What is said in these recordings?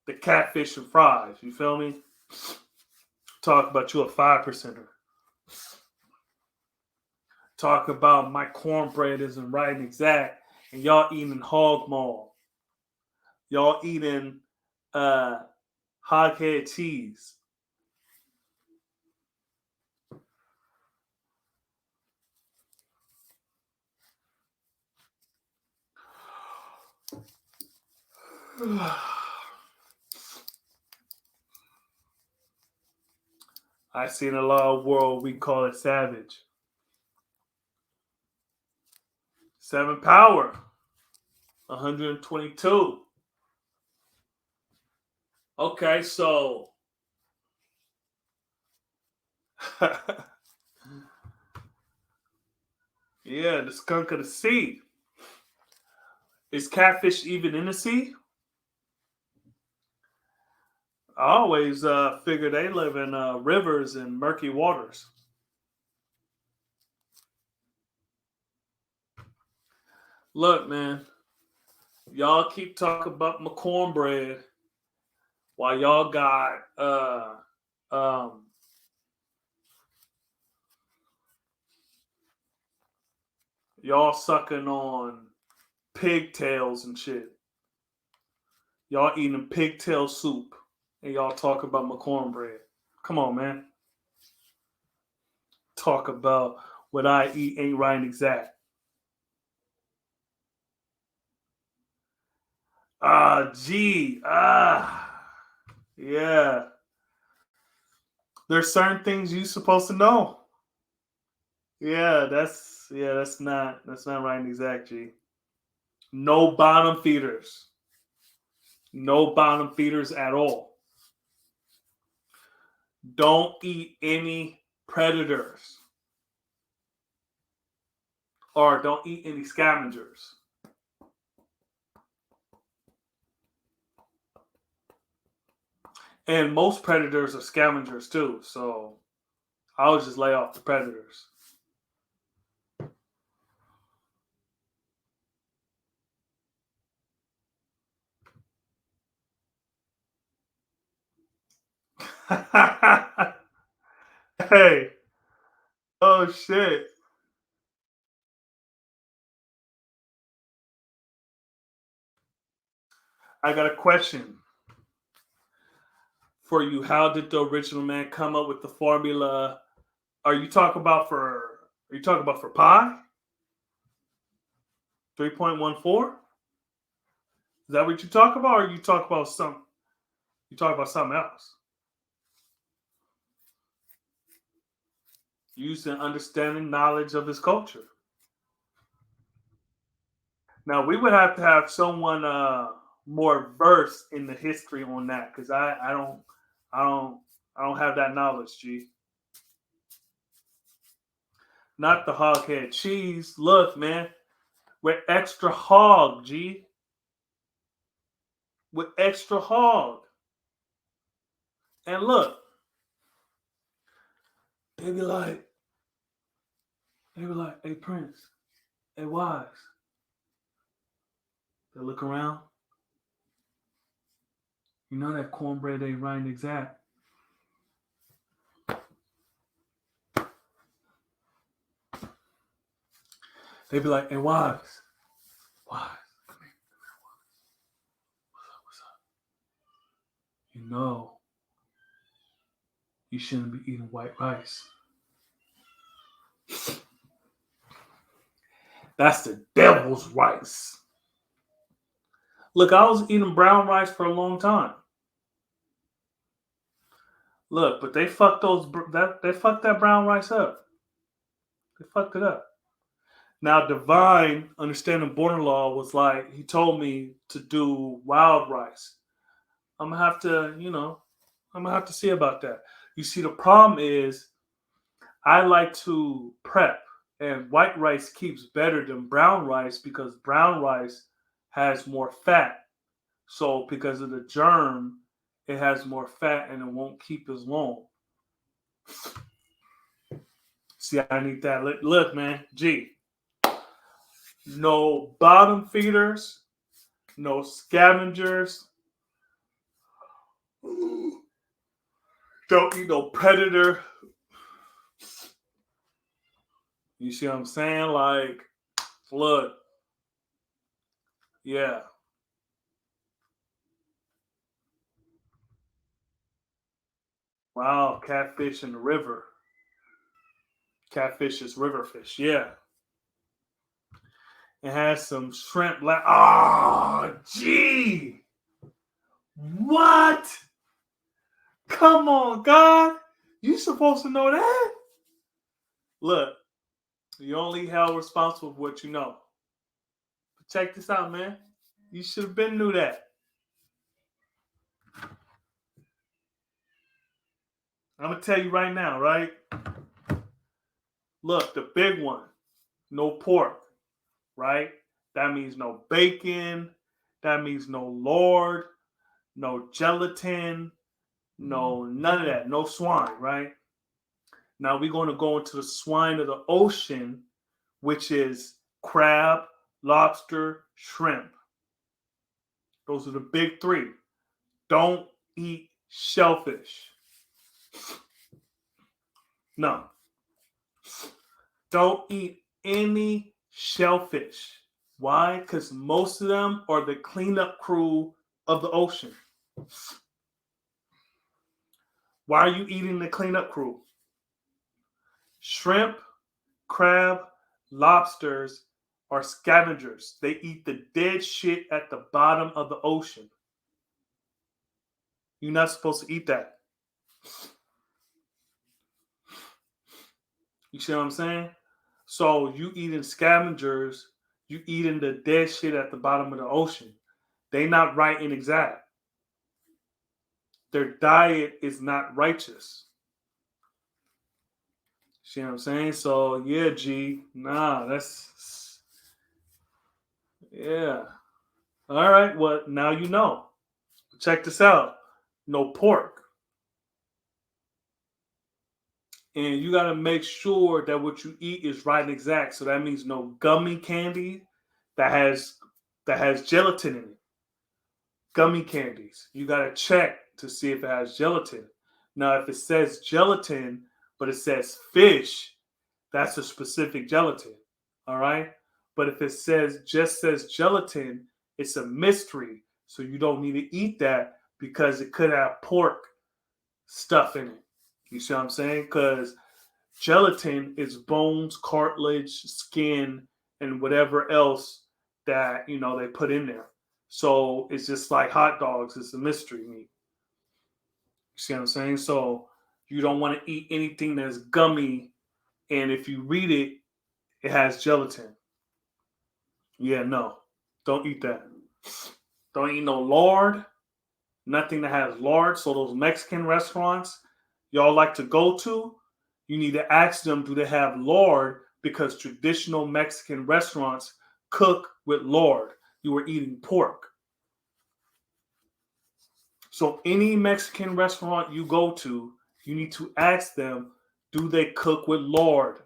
the catfish and fries. You feel me? Talk about you a 5%er. Talk about my cornbread isn't right and exact, and y'all eating hog maw. Y'all eating hog head cheese. I seen a lot of world, we call it savage. 7 power, 122. Okay, so yeah, the skunk of the sea. Is catfish even in the sea? I always figure they live in rivers and murky waters. Look, man, y'all keep talking about my cornbread while y'all got um, y'all sucking on pigtails and shit. Y'all eating pigtail soup and y'all talk about my cornbread. Come on, man. Talk about what I eat ain't right and exact. Yeah. There's certain things you supposed to know. That's not right and exact, G. No bottom feeders. No bottom feeders at all. Don't eat any predators. Or don't eat any scavengers. And most predators are scavengers too, so I'll just lay off the predators. Hey, oh shit. I got a question for you. How did the original man come up with the formula? Are you talking about for pi? 3.14? Is that what you talk about, or you talk about something else? Using understanding knowledge of his culture. Now we would have to have someone more versed in the history on that because I don't I don't have that knowledge, G. Not the hog head cheese. Look, man, with extra hog, G. With extra hog. And look, they be like, hey Prince, hey Wise. They look around. You know that cornbread ain't right and exact. They be like, hey Wise, Wise, come here, what's up? You know, you shouldn't be eating white rice. That's the devil's rice. Look, I was eating brown rice for a long time. Look, but they fucked they fucked that brown rice up. They fucked it up. Now, Divine, understanding border law, was like he told me to do wild rice. I'm gonna have to, I'm gonna have to see about that. You see, the problem is I like to prep, and white rice keeps better than brown rice because brown rice has more fat. So, because of the germ, it has more fat and it won't keep as long. See, I need that. Look, man, G, no bottom feeders, no scavengers, Don't eat no predator. You see what I'm saying? Like, look, yeah. Wow, catfish in the river. Catfish is river fish. Yeah. It has some shrimp. Like, oh, gee. What? Come on, God. You supposed to know that? Look, you only held responsible for what you know. But check this out, man. You should have been knew that. I'm gonna tell you right now, right? Look, the big one, no pork, right? That means no bacon. That means no lard, no gelatin, no none of that, no swine, right? Now we're going to go into the swine of the ocean, which is crab, lobster, shrimp. Those are the big three. Don't eat shellfish. No. Don't eat any shellfish. Why? Because most of them are the cleanup crew of the ocean. Why are you eating the cleanup crew? Shrimp, crab, lobsters are scavengers. They eat the dead shit at the bottom of the ocean. You're not supposed to eat that. You see what I'm saying? So you eating scavengers, you eating the dead shit at the bottom of the ocean. They not right and exact. Their diet is not righteous. See what I'm saying? So yeah, G, nah, that's yeah. All right, well now you know. Check this out. No pork. And you gotta make sure that what you eat is right and exact. So that means no gummy candy that has gelatin in it. Gummy candies. You gotta check to see if it has gelatin. Now, if it says gelatin, but it says fish, that's a specific gelatin. All right. But if it says gelatin, it's a mystery. So you don't need to eat that because it could have pork stuff in it. You see what I'm saying? Because gelatin is bones, cartilage, skin, and whatever else that they put in there. So it's just like hot dogs. It's a mystery meat. You see what I'm saying? So you don't want to eat anything that's gummy, and if you read it, it has gelatin. Yeah, no, don't eat that. Don't eat no lard. Nothing that has lard. So those Mexican restaurants y'all like to go to, you need to ask them, do they have lard? Because traditional Mexican restaurants cook with lard. You were eating pork. So any Mexican restaurant you go to, you need to ask them, do they cook with lard?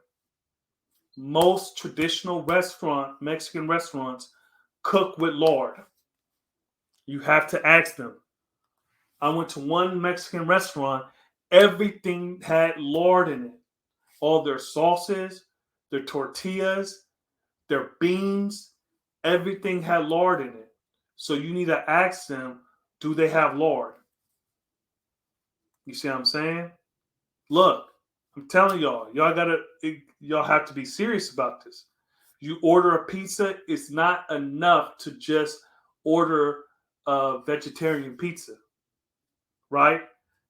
Most traditional Mexican restaurants cook with lard. You have to ask them. I went to one Mexican restaurant, everything had lard in it. All their sauces, their tortillas, their beans, everything had lard in it. So you need to ask them, do they have lard? You see what I'm saying? Look, I'm telling y'all have to be serious about this. You order a pizza, it's not enough to just order a vegetarian pizza, right?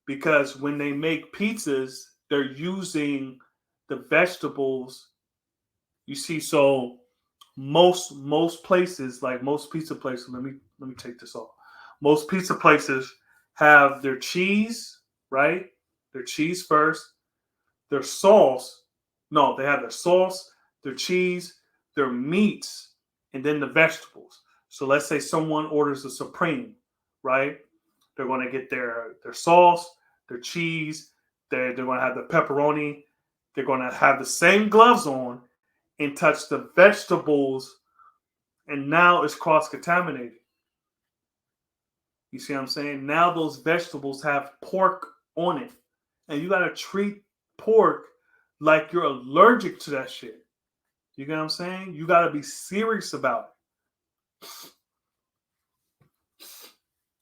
Because when they make pizzas, they're using the vegetables. You see, so most places, like most pizza places, let me take this off. Most pizza places have their cheese, right? Their cheese first, their sauce. No, they have their sauce, their cheese, their meats, and then the vegetables. So let's say someone orders a supreme, right? They're going to get their sauce, their cheese. They're going to have the pepperoni. They're going to have the same gloves on and touch the vegetables, and now it's cross contaminated. You see what I'm saying? Now those vegetables have pork on it. And you gotta treat pork like you're allergic to that shit. You get what I'm saying? You gotta be serious about it.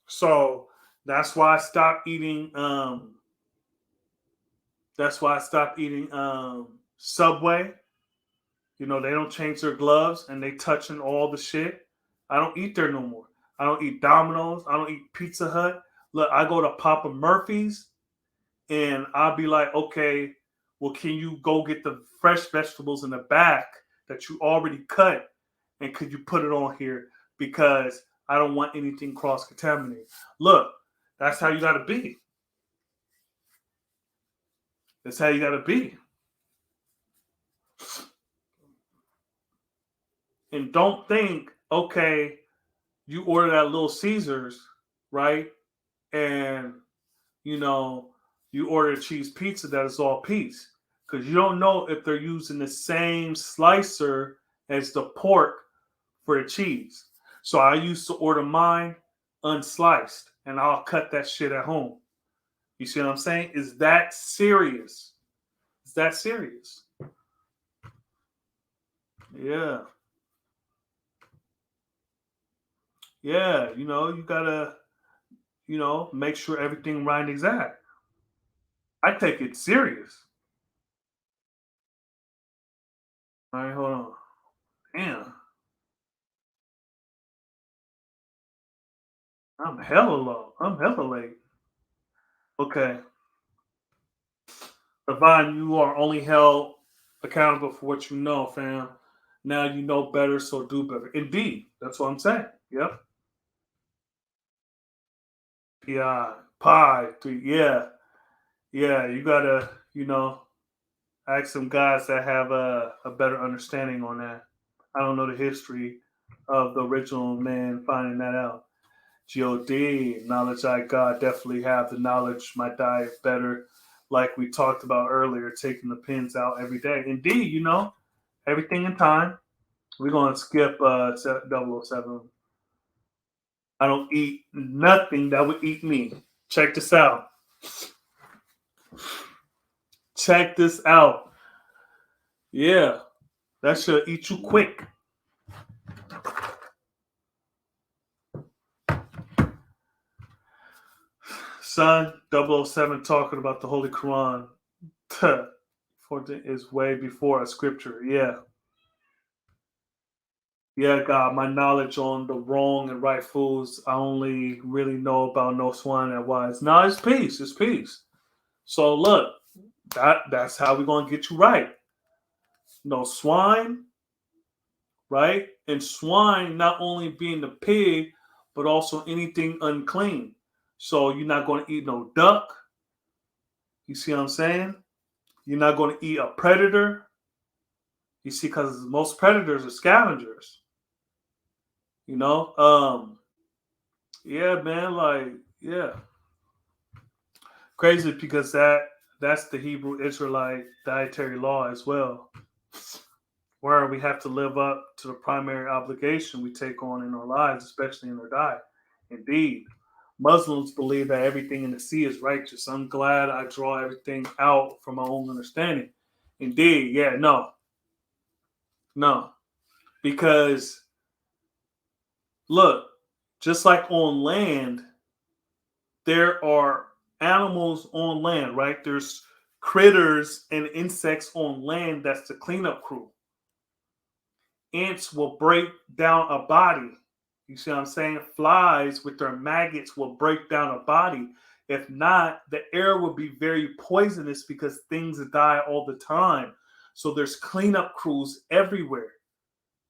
So that's why I stopped eating Subway. You know, they don't change their gloves and they touching all the shit. I don't eat there no more. I don't eat Domino's. I don't eat Pizza Hut. Look, I go to Papa Murphy's and I'll be like, okay, well, can you go get the fresh vegetables in the back that you already cut and could you put it on here because I don't want anything cross contaminated. Look, that's how you got to be. That's how you got to be. And don't think, okay, you order that Little Caesars, right? And you know, you order a cheese pizza that is all piece because you don't know if they're using the same slicer as the pork for the cheese. So I used to order mine unsliced and I'll cut that shit at home. You see what I'm saying? Is that serious? Is that serious? Yeah. Yeah. You gotta, make sure everything right and exact. I take it serious. All right, hold on. Damn. I'm hella low. I'm hella late. Okay. Divine, you are only held accountable for what you know, fam. Now you know better, so do better. Indeed. That's what I'm saying. Yep. PI. Pie. Three. Yeah. Yeah. You gotta, ask some guys that have a better understanding on that. I don't know the history of the original man finding that out. God, knowledge I got, definitely have the knowledge, my diet better. Like we talked about earlier, taking the pins out every day. Indeed, everything in time. We're going to skip 007. I don't eat nothing that would eat me. Check this out. Check this out. Yeah, that should eat you quick. Son, 007 talking about the Holy Quran. 14 is way before a scripture. Yeah. Yeah, God, my knowledge on the wrong and right foods, I only really know about no swine and wise. No, it's peace. It's peace. So look, that's how we're gonna get you right. No swine, right? And swine not only being the pig, but also anything unclean. So you're not gonna eat no duck. You see what I'm saying? You're not gonna eat a predator. You see, because most predators are scavengers. You know, yeah, man, like, yeah, crazy because that's the Hebrew Israelite dietary law as well, where we have to live up to the primary obligation we take on in our lives, especially in our diet. Indeed, Muslims believe that everything in the sea is righteous. I'm glad I draw everything out from my own understanding. Indeed, yeah, no, because look, just like on land, there are animals on land, right? There's critters and insects on land. That's the cleanup crew. Ants will break down a body. You see what I'm saying? Flies with their maggots will break down a body. If not, the air will be very poisonous because things die all the time. So there's cleanup crews everywhere.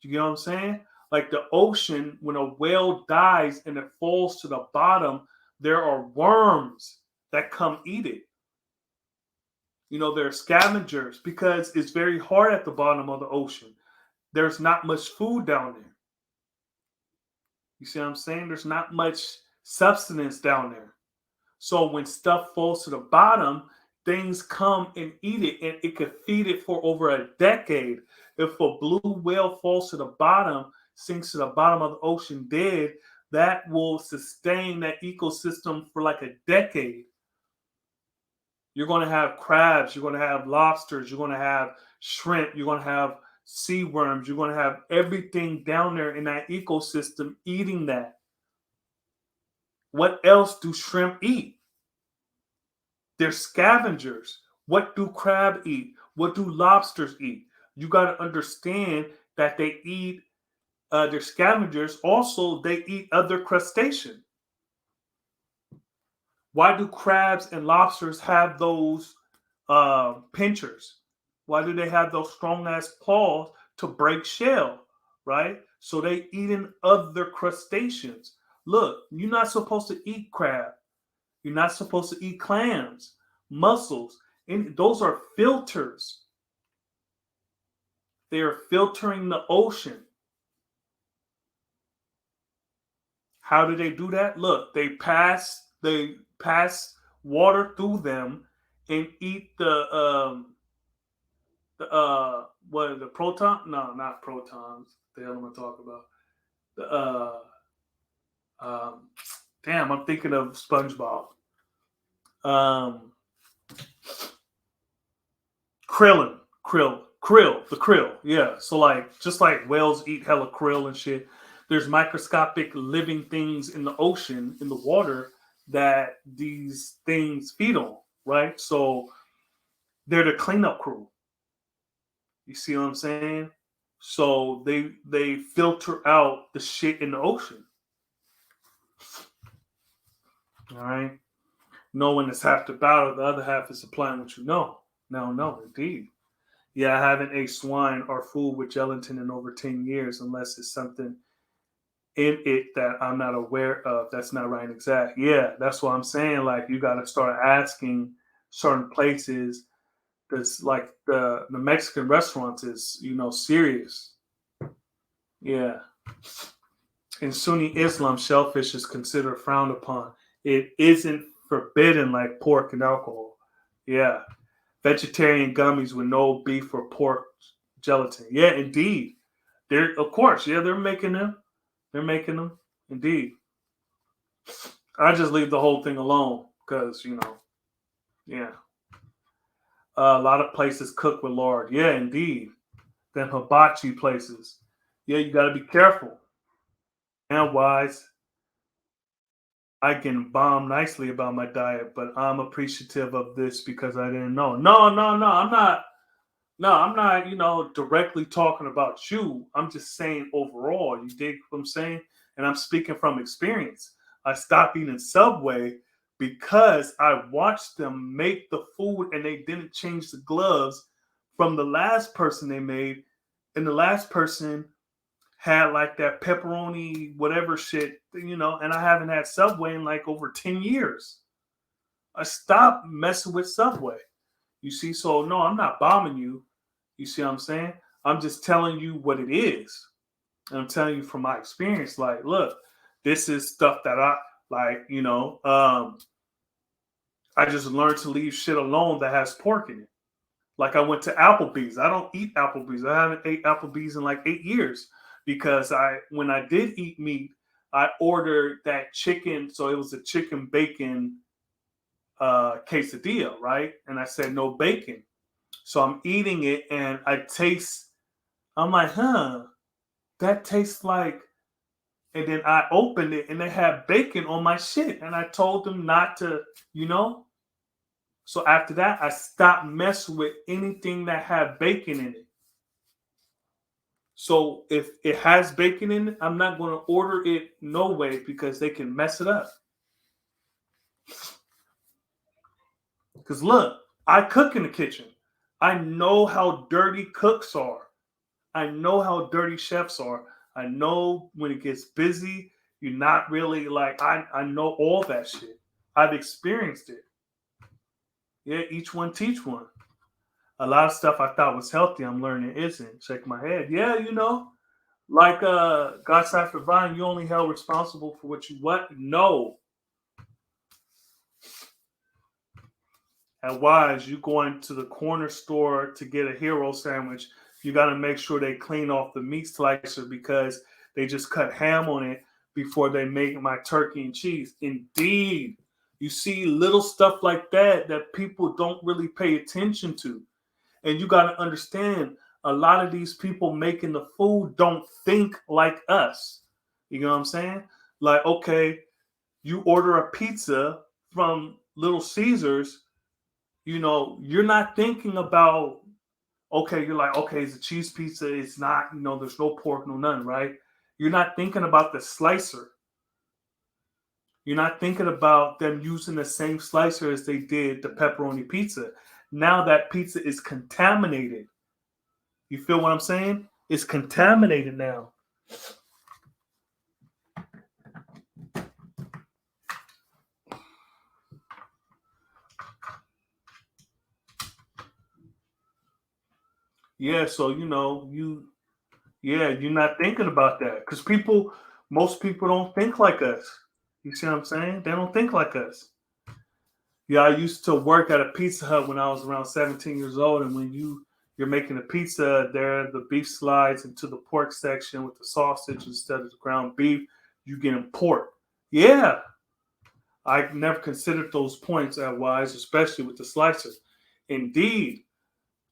You get what I'm saying? Like the ocean, when a whale dies and it falls to the bottom, there are worms that come eat it. There are scavengers because it's very hard at the bottom of the ocean. There's not much food down there. You see what I'm saying? There's not much substance down there. So when stuff falls to the bottom, things come and eat it, and it could feed it for over a decade. If a blue whale falls to the bottom, sinks to the bottom of the ocean dead, that will sustain that ecosystem for like a decade. You're going to have crabs. You're going to have lobsters. You're going to have shrimp. You're going to have sea worms. You're going to have everything down there in that ecosystem eating that. What else do shrimp eat? They're scavengers. What do crab eat? What do lobsters eat? You got to understand that they eat, they're scavengers. Also, they eat other crustaceans. Why do crabs and lobsters have those pinchers? Why do they have those strong ass claws to break shell? Right? So they eating other crustaceans. Look, you're not supposed to eat crab. You're not supposed to eat clams, mussels. And those are filters. They are filtering the ocean. How do they do that? Look, they pass water through them and eat the proton? No, not protons. The hell am I talking about? The um damn, I'm thinking of SpongeBob. Um the krill. Yeah. So like just like whales eat hella krill and shit, there's microscopic living things in the ocean, in the water that these things feed on, right? So they're the cleanup crew. You see what I'm saying? So they filter out the shit in the ocean. All right. Knowing is half the battle, the other half is applying what you know. Now, no, indeed. Yeah, I haven't ate swine or food with gelatin in over 10 years unless it's something in it that I'm not aware of. That's not right and exact. Yeah, that's what I'm saying. Like, you got to start asking certain places. This, like, the Mexican restaurants is, serious. Yeah. In Sunni Islam, shellfish is considered frowned upon. It isn't forbidden like pork and alcohol. Yeah. Vegetarian gummies with no beef or pork gelatin. Yeah, indeed. They're of course, yeah, they're making them. They're making them. Indeed. I just leave the whole thing alone because, yeah. A lot of places cook with lard. Yeah, indeed. Then hibachi places. Yeah, you got to be careful. And wise, I can bomb nicely about my diet, but I'm appreciative of this because I didn't know. No, no, no. I'm not. No, I'm not, directly talking about you. I'm just saying overall. You dig what I'm saying? And I'm speaking from experience. I stopped eating Subway because I watched them make the food and they didn't change the gloves from the last person they made. And the last person had like that pepperoni, whatever shit, and I haven't had Subway in like over 10 years. I stopped messing with Subway. You see, so no, I'm not bombing you. You see what I'm saying? I'm just telling you what it is. And I'm telling you from my experience, like, look, this is stuff that I like, I just learned to leave shit alone that has pork in it. Like I went to Applebee's. I don't eat Applebee's. I haven't ate Applebee's in like 8 years because when I did eat meat, I ordered that chicken. So it was a chicken bacon quesadilla, right? And I said no bacon. So I'm eating it and I'm like, that tastes like, and then I opened it and they had bacon on my shit. And I told them not to, you know. So after that, I stopped messing with anything that had bacon in it. So if it has bacon in it, I'm not going to order it no way because they can mess it up. Because look, I cook in the kitchen. I know how dirty cooks are. I know how dirty chefs are. I know when it gets busy, you're not really like, I know all that shit. I've experienced it. Yeah, each one teach one. A lot of stuff I thought was healthy, I'm learning isn't. Shake my head. Yeah, like God Side for Vine, you only held responsible for what you what? No. At Wise, you going to the corner store to get a hero sandwich, you got to make sure they clean off the meat slicer because they just cut ham on it before they make my turkey and cheese. Indeed. You see little stuff like that that people don't really pay attention to. And you got to understand, a lot of these people making the food don't think like us. You know what I'm saying? Like, okay, you order a pizza from Little Caesars, you're not thinking about, okay, you're like, okay, it's a cheese pizza. It's not, there's no pork, no none, right? You're not thinking about the slicer. You're not thinking about them using the same slicer as they did the pepperoni pizza. Now that pizza is contaminated. You feel what I'm saying? It's contaminated now. Yeah, so you're not thinking about that because most people don't think like us. You see what I'm saying? They don't think like us. Yeah, I used to work at a Pizza Hut when I was around 17 years old, and when you're making a pizza, there the beef slides into the pork section with the sausage instead of the ground beef. You getting pork. Yeah, I never considered those points at wise, especially with the slicer. Indeed,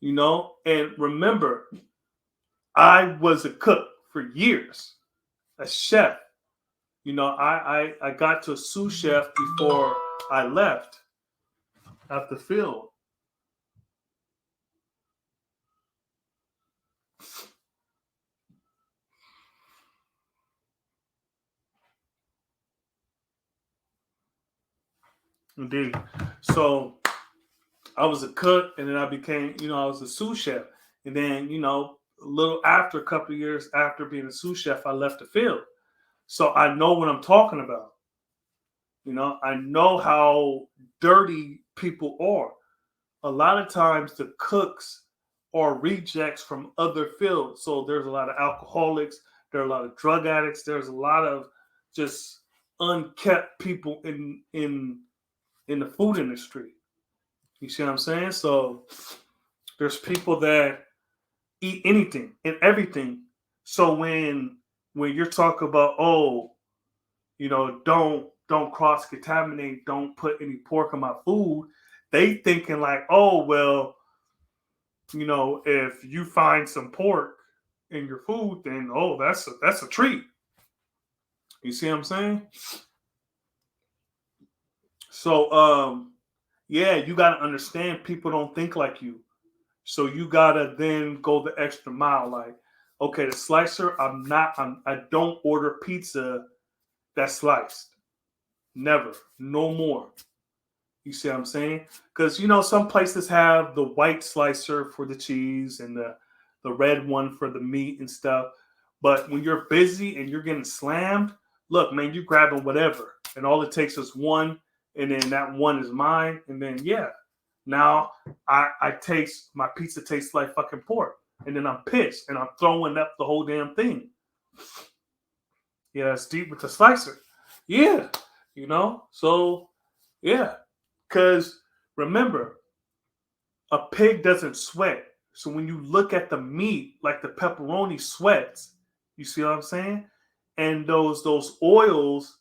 and remember, I was a cook for years, a chef. I got to a sous chef before I left at the field. Indeed. So I was a cook, and then I became, I was a sous chef. And then, a little after, a couple of years after being a sous chef, I left the field. So I know what I'm talking about. I know how dirty people are. A lot of times the cooks are rejects from other fields. So there's a lot of alcoholics, there are a lot of drug addicts, there's a lot of just unkept people in the food industry. You see what I'm saying? So there's people that eat anything and everything. So when you're talking about, oh, don't cross contaminate, don't put any pork on my food, they thinking like, oh well, if you find some pork in your food, then oh, that's a treat. You see what I'm saying? So yeah, you gotta understand people don't think like you. So you gotta then go the extra mile. Like, okay, the slicer, I don't order pizza that's sliced. Never. No more. You see what I'm saying? Because some places have the white slicer for the cheese and the red one for the meat and stuff. But when you're busy and you're getting slammed, look, man, you grabbing whatever, and all it takes is one, and then that one is mine, and then yeah, now I taste my pizza tastes like fucking pork, and then I'm pissed and I'm throwing up the whole damn thing. Yeah, it's deep with the slicer. Yeah, so yeah, because remember, a pig doesn't sweat. So when you look at the meat, like the pepperoni sweats, you see what I'm saying? And those oils,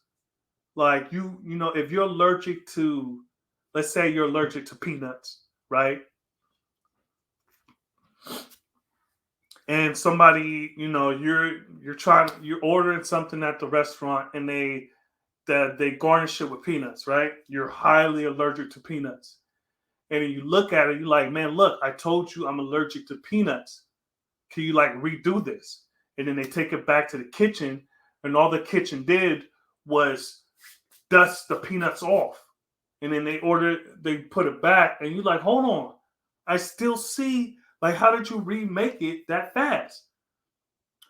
like if you're allergic to, let's say you're allergic to peanuts, right? And somebody, you're ordering something at the restaurant, and they garnish it with peanuts, right? You're highly allergic to peanuts. And then you look at it, you're like, man, look, I told you I'm allergic to peanuts. Can you like redo this? And then they take it back to the kitchen, and all the kitchen did was dust the peanuts off. And then they put it back, and you're like, hold on, I still see, like, how did you remake it that fast?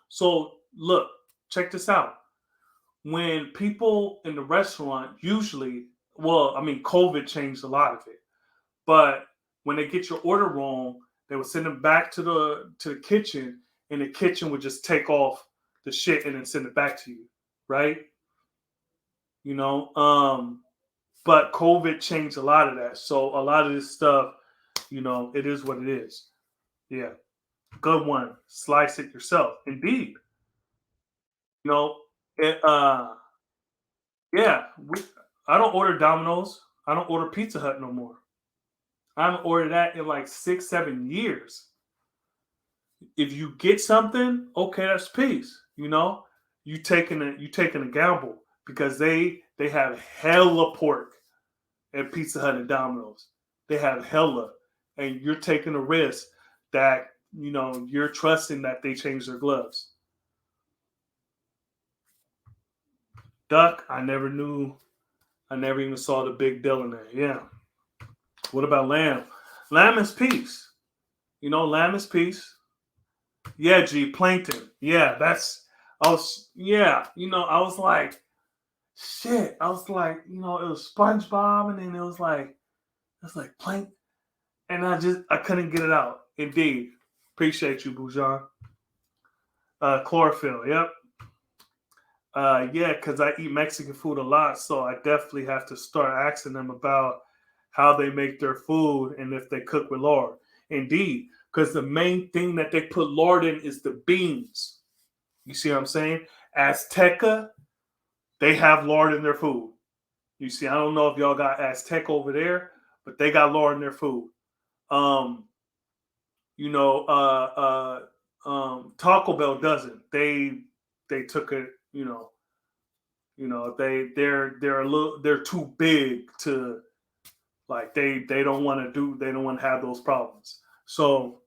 So look, check this out. When people in the restaurant usually, well, I mean, COVID changed a lot of it. But when they get your order wrong, they would send them back to the kitchen, and the kitchen would just take off the shit and then send it back to you, right? You know, but COVID changed a lot of that. So a lot of this stuff, it is what it is. Yeah, good one. Slice it yourself. Indeed, you know, it, yeah. I don't order Domino's. I don't order Pizza Hut no more. I haven't ordered that in like 6, 7 years. If you get something, okay, that's peace. You taking a gamble because they have hella pork at Pizza Hut and Domino's. They have hella, and you're taking a risk that you're trusting that they change their gloves. Duck, I never knew. I never even saw the big deal in there. Yeah. What about lamb? Lamb is peace. Lamb is peace. Yeah, G, plankton. Yeah, that's. I was. Yeah, I was like, shit. I was like, it was SpongeBob, and then it's like plankton, and I couldn't get it out. Indeed, appreciate you, Bujan. Chlorophyll. Yep. Yeah, because I eat Mexican food a lot, so I definitely have to start asking them about how they make their food and if they cook with lard. Indeed, because the main thing that they put lard in is the beans. You see what I'm saying? Azteca, they have lard in their food. You see, I don't know if y'all got Azteca over there, but they got lard in their food. Um, you know, Taco Bell doesn't. They took it. They're a little. They're too big to like. They don't want to do. They don't want to have those problems. So,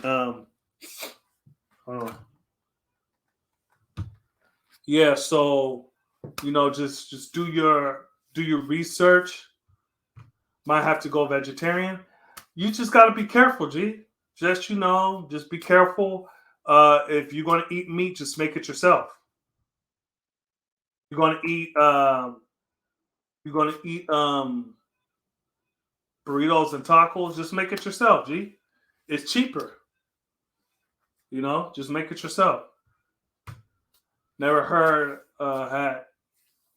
um, uh, yeah. So, just do your research. Might have to go vegetarian. You just got to be careful, G. Just be careful. If you're gonna eat meat, just make it yourself. You're gonna eat. You're gonna eat burritos and tacos. Just make it yourself, G. It's cheaper. Just make it yourself. Never heard hat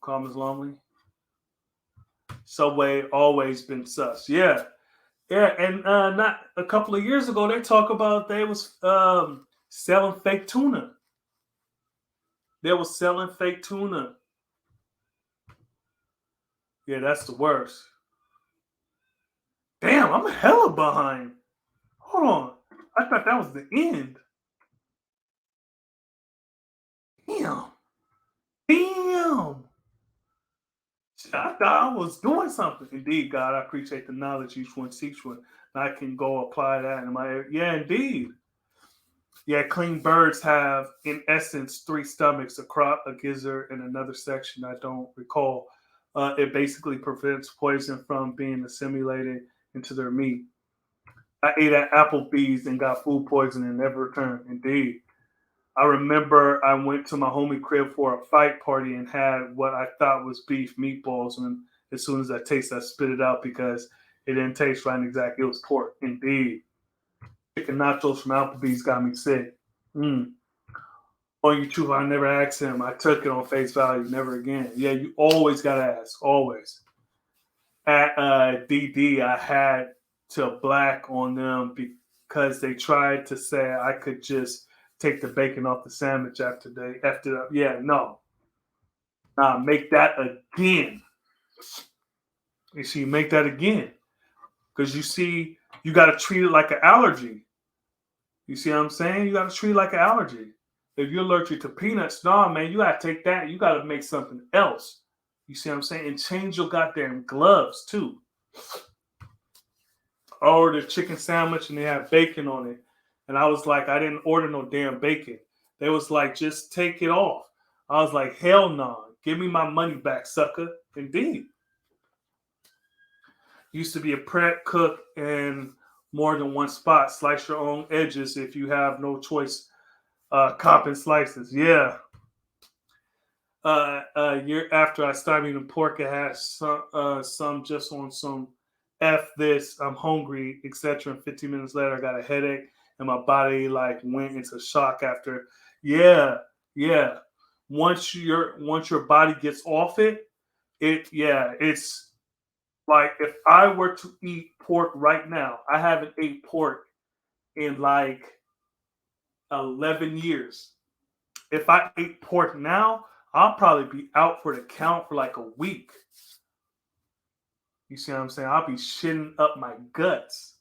calm as lonely. Subway always been sus. Yeah, yeah, and not a couple of years ago they talk about they was selling fake tuna. They was selling fake tuna. Yeah, that's the worst. Damn, I'm hella behind. Hold on. I thought that was the end. Damn. Damn. I thought I was doing something. Indeed, God, I appreciate the knowledge each one seeks one. And I can go apply that in my area. Yeah, indeed. Yeah, clean birds have, in essence, three stomachs, a crop, a gizzard, and another section I don't recall. It basically prevents poison from being assimilated into their meat. I ate at Applebee's and got food poisoning and never returned. Indeed. I remember I went to my homie crib for a fight party and had what I thought was beef meatballs. And as soon as I tasted, I spit it out because it didn't taste right exactly. It was pork. Indeed. Chicken nachos from Applebee's got me sick. Mm. On YouTube, I never asked him. I took it on face value. Never again. Yeah, you always got to ask. Always. At DD, I had to black on them because they tried to say I could just take the bacon off the sandwich after they after that. Yeah, no. Make that again. You see, make that again. Because you see, you got to treat it like an allergy. You see what I'm saying? You got to treat it like an allergy. If you're allergic to peanuts, no, man, you got to take that. You got to make something else. You see what I'm saying? And change your goddamn gloves, too. I ordered a chicken sandwich and they had bacon on it. And I was like, I didn't order no damn bacon. They was like, just take it off. I was like, hell no. Give me my money back, sucker. Indeed. Used to be a prep cook in more than one spot. Slice your own edges if you have no choice. Copping slices. Yeah. A year after I started eating pork, I had some just on some F this, I'm hungry, etc. And 15 minutes later, I got a headache and my body like went into shock after. Yeah, yeah. Once your body gets off it, it's like if I were to eat pork right now, I haven't ate pork in like 11 years. If I ate pork now, I'll probably be out for the count for like a week. You see what I'm saying? I'll be shitting up my guts.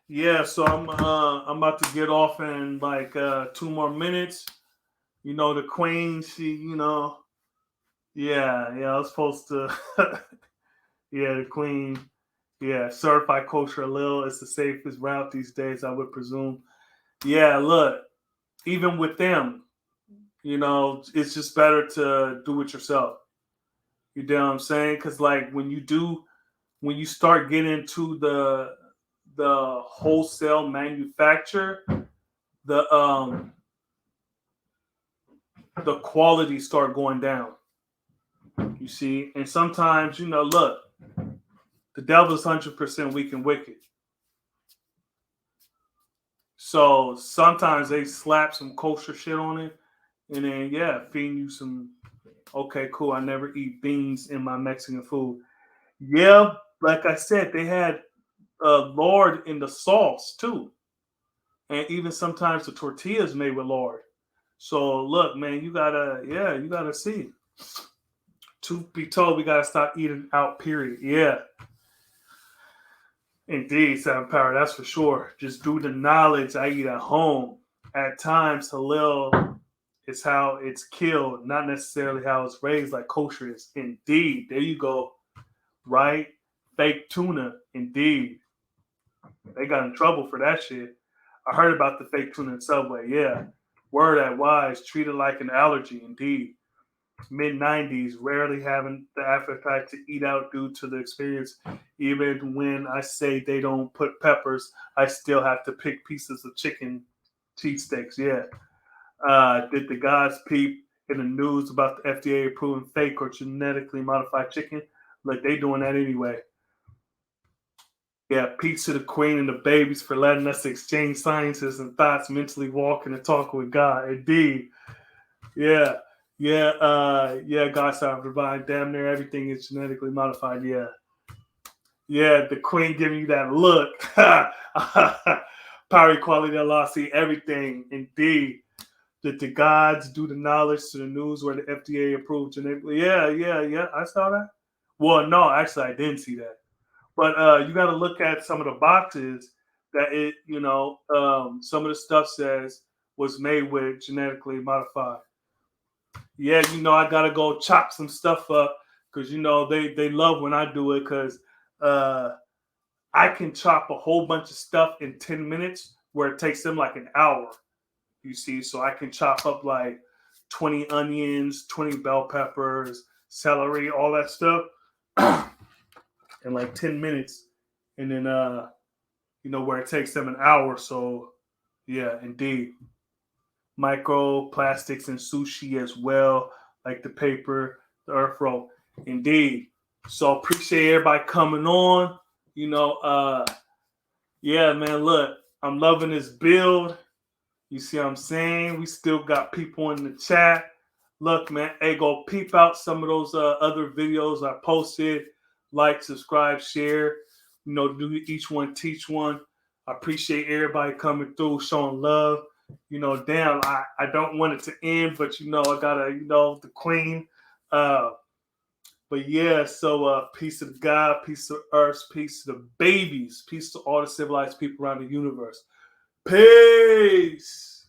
Yeah, so I'm about to get off in like 2 more minutes. You know, the queen, she, yeah, I was supposed to yeah, the queen, yeah, certified kosher halal is the safest route these days, I would presume. Yeah, look, even with them, it's just better to do it yourself. You know what I'm saying? Because like when you start getting into the wholesale manufacture, the the quality start going down. You see, and sometimes look, the devil is 100% weak and wicked. So sometimes they slap some kosher shit on it, and then yeah, feeding you some. Okay, cool. I never eat beans in my Mexican food. Yeah, like I said, they had lard in the sauce too, and even sometimes the tortillas made with lard. So look, man, you gotta see. Truth be told, we gotta stop eating out. Period. Yeah, indeed, Seven Power. That's for sure. Just due to knowledge, I eat at home. At times, halal is how it's killed, not necessarily how it's raised, like kosher is. Indeed, there you go. Right? Fake tuna. Indeed, they got in trouble for that shit. I heard about the fake tuna in Subway. Yeah, word at wise, treated like an allergy. Indeed. Mid 90s, rarely having the appetite to eat out due to the experience. Even when I say they don't put peppers, I still have to pick pieces of chicken cheesesteaks. Yeah. Did the guys peep in the news about the FDA approving fake or genetically modified chicken? Like they doing that anyway. Yeah, peace to the queen and the babies for letting us exchange sciences and thoughts, mentally walking and talking with God. Indeed. Yeah. Yeah, God sovereign divine. Damn near everything is genetically modified. Yeah. Yeah, the queen giving you that look. Power, equality, Allah, see everything. Indeed. Did the gods do the knowledge to the news where the FDA approved genetically? Yeah. I saw that. Well, no, actually, I didn't see that. But you got to look at some of the boxes that some of the stuff says was made with genetically modified. Yeah, I gotta go chop some stuff up because they love when I do it because uh, I can chop a whole bunch of stuff in 10 minutes where it takes them like an hour. You see, so I can chop up like 20 onions, 20 bell peppers, celery, all that stuff in like 10 minutes, and then where it takes them an hour. So yeah, indeed. Microplastics and sushi as well, like the paper, the earth roll. Indeed. So appreciate everybody coming on. You know, yeah, man, look, I'm loving this build. You see what I'm saying? We still got people in the chat. Look, man, hey, go peep out some of those other videos I posted. Like, subscribe, share. Do each one, teach one. I appreciate everybody coming through, showing love. Damn, I don't want it to end, but I gotta, the queen. But yeah, so peace to God, peace to Earth, peace to the babies, peace to all the civilized people around the universe. Peace.